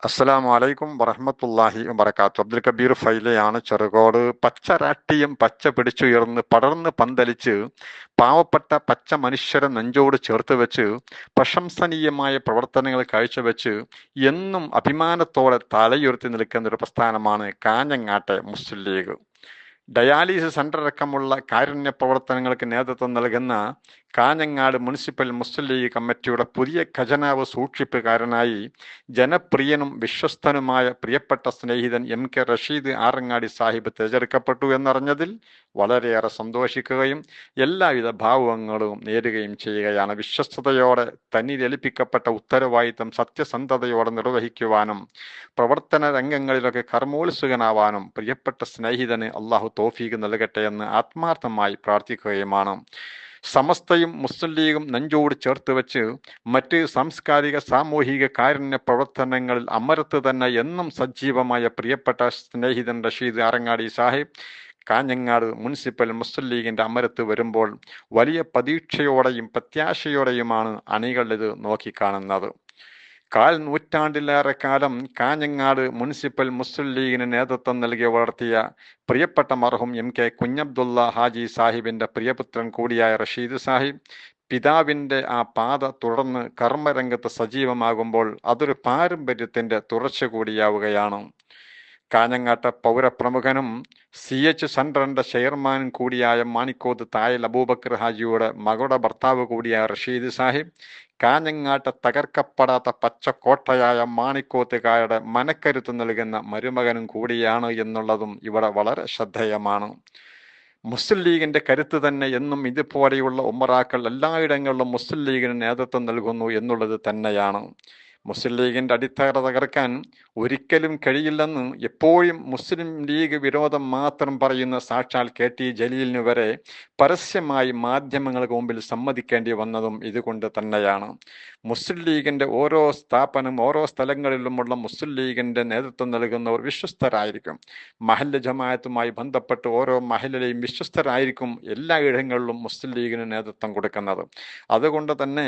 അസ്സലാമു അലൈക്കും വറഹ്മത്തുള്ളാഹി വബറകാത്തു. അബ്ദുൽ കബീർ ഫൈലയാണ്, ചെറുകോട്. പച്ച രാഷ്ട്രീയം പച്ച പിടിച്ചുയർന്ന് പടർന്ന് പന്തലിച്ച് പാവപ്പെട്ട പച്ച മനുഷ്യരെ നെഞ്ചോട് ചേർത്ത് വെച്ച് പ്രശംസനീയമായ പ്രവർത്തനങ്ങൾ കാഴ്ചവെച്ച് എന്നും അഭിമാനത്തോടെ തലയുയർത്തി നിൽക്കുന്ന ഒരു പ്രസ്ഥാനമാണ് കാഞ്ഞങ്ങാട്ടെ മുസ്ലിം ലീഗ്. ഡയാലിസിസ് സെന്റർ അടക്കമുള്ള കാരുണ്യ പ്രവർത്തനങ്ങൾക്ക് നേതൃത്വം നൽകുന്ന കാഞ്ഞങ്ങാട് മുനിസിപ്പൽ മുസ്ലിം ലീഗ് കമ്മിറ്റിയുടെ പുതിയ ഖജനാവ് സൂക്ഷിപ്പുകാരനായി ജനപ്രിയനും വിശ്വസ്തനുമായ പ്രിയപ്പെട്ട സ്നേഹിതൻ MK റഷീദ് ആറങ്ങാടി സാഹിബ് തിരഞ്ഞെടുക്കപ്പെട്ടു എന്നറിഞ്ഞതിൽ വളരെയേറെ സന്തോഷിക്കുകയും എല്ലാവിധ ഭാവുകങ്ങളും നേരുകയും ചെയ്യുകയാണ്. വിശ്വസ്തയോടെ തന്നിലേൽപ്പിക്കപ്പെട്ട ഉത്തരവാദിത്തം സത്യസന്ധതയോടെ നിർവഹിക്കുവാനും പ്രവർത്തന രംഗങ്ങളിലൊക്കെ കർമ്മോത്സുകനാവാനും പ്രിയപ്പെട്ട സ്നേഹിതന് അള്ളാഹു തൗഫീഖ് നൽകട്ടെ എന്ന് ആത്മാർത്ഥമായി പ്രാർത്ഥിക്കുകയുമാണ്. സമസ്തയും മുസ്ലിം ലീഗും നെഞ്ചോട് ചേർത്ത് വെച്ച് മറ്റ് സാംസ്കാരിക സാമൂഹിക കാരുണ്യ പ്രവർത്തനങ്ങളിൽ അമരത്ത് തന്നെ എന്നും സജീവമായ പ്രിയപ്പെട്ട സ്നേഹിതൻ റഷീദ് ആറങ്ങാടി സാഹിബ് കാഞ്ഞങ്ങാട് മുനിസിപ്പൽ മുസ്ലിം ലീഗിന്റെ അമരത്ത് വരുമ്പോൾ വലിയ പ്രതീക്ഷയോടെയും പ്രത്യാശയോടെയുമാണ് അണികൾ ഇത് നോക്കിക്കാണുന്നത്. 1/4 നൂറ്റാണ്ടിലേറെ കാലം കാഞ്ഞങ്ങാട് മുനിസിപ്പൽ മുസ്ലിം ലീഗിന് നേതൃത്വം നൽകി വളർത്തിയ പ്രിയപ്പെട്ട മർഹൂം MK കുഞ്ഞബ്ദുള്ള ഹാജി സാഹിബിന്റെ പ്രിയപുത്രൻ കൂടിയായ റഷീദ് സാഹിബ് പിതാവിന്റെ ആ പാത തുടർന്ന് കർമ്മരംഗത്ത് സജീവമാകുമ്പോൾ അതൊരു പാരമ്പര്യത്തിന്റെ തുടർച്ച കൂടിയാവുകയാണ്. കാഞ്ഞങ്ങാട്ടെ പൗരപ്രമുഖനും CH സെന്ററിന്റെ ചെയർമാനും കൂടിയായ മാണിക്കോത്ത് തായൽ അബൂബക്കർ ഹാജിയുടെ മകളുടെ ഭർത്താവ് കൂടിയായ റഷീദ് സാഹിബ് കാഞ്ഞങ്ങാട്ടെ തകർക്കപ്പെടാത്ത പച്ചക്കോട്ടയായ മാണിക്കോത്തുകാരുടെ മനക്കരുത്ത് നൽകുന്ന മരുമകനും കൂടിയാണ് എന്നുള്ളതും ഇവിടെ വളരെ ശ്രദ്ധേയമാണ്. മുസ്ലിം ലീഗിന്റെ കരുത്ത് തന്നെ എന്നും ഇതുപോലെയുള്ള ഉമ്മറാക്കൾ എല്ലായിടങ്ങളിലും മുസ്ലിം ലീഗിന് നേതൃത്വം നൽകുന്നു എന്നുള്ളത് തന്നെയാണ്. മുസ്ലിം ലീഗിന്റെ അടിത്തറ തകർക്കാൻ ഒരിക്കലും കഴിയില്ലെന്ന് എപ്പോഴും മുസ്ലിം ലീഗ് വിരോധം മാത്രം പറയുന്ന സാക്ഷാൽ KT ജലീലിന് വരെ പരസ്യമായി മാധ്യമങ്ങൾക്ക് മുമ്പിൽ സമ്മതിക്കേണ്ടി വന്നതും ഇതുകൊണ്ട് തന്നെയാണ്. മുസ്ലിം ലീഗിന്റെ ഓരോ സ്ഥാപനം ഓരോ സ്ഥലങ്ങളിലുമുള്ള മുസ്ലിം ലീഗിന്റെ നേതൃത്വം നൽകുന്നവർ വിശ്വസ്തരായിരിക്കും. മഹല്ല് ജമാഅത്തുമായി ബന്ധപ്പെട്ട് ഓരോ മഹലിലെയും വിശ്വസ്തരായിരിക്കും എല്ലാ ഇടങ്ങളിലും മുസ്ലിം ലീഗിന് നേതൃത്വം കൊടുക്കുന്നത്. അതുകൊണ്ട് തന്നെ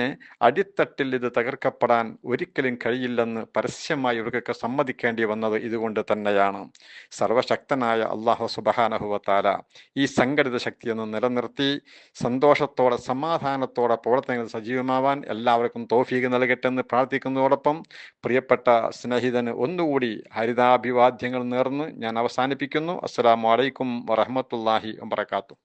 അടിത്തട്ടിൽ ഇത് തകർക്കപ്പെടാൻ ഒരിക്കലും കഴിയില്ലെന്ന് പരസ്യമായി ഇവർക്കൊക്കെ സമ്മതിക്കേണ്ടി വന്നത് ഇതുകൊണ്ട് തന്നെയാണ്. സർവശക്തനായ അല്ലാഹു സുബ്ഹാനഹു വ തആല ഈ സംഘടിത ശക്തിയെന്ന് നിലനിർത്തി സന്തോഷത്തോടെ സമാധാനത്തോടെ പ്രവർത്തനങ്ങൾ സജീവമാവാൻ എല്ലാവർക്കും തൗഫീഖ് നൽകട്ടെ എന്ന് പ്രാർത്ഥിക്കുന്നതോടൊപ്പം പ്രിയപ്പെട്ട സ്നേഹിതന് ഒന്നുകൂടി ഹരിതാഭിവാദ്യങ്ങൾ നേർന്ന് ഞാൻ അവസാനിപ്പിക്കുന്നു. അസ്സലാമു അലൈക്കും വറഹ്മത്തുള്ളാഹി വബറകാതുഹു.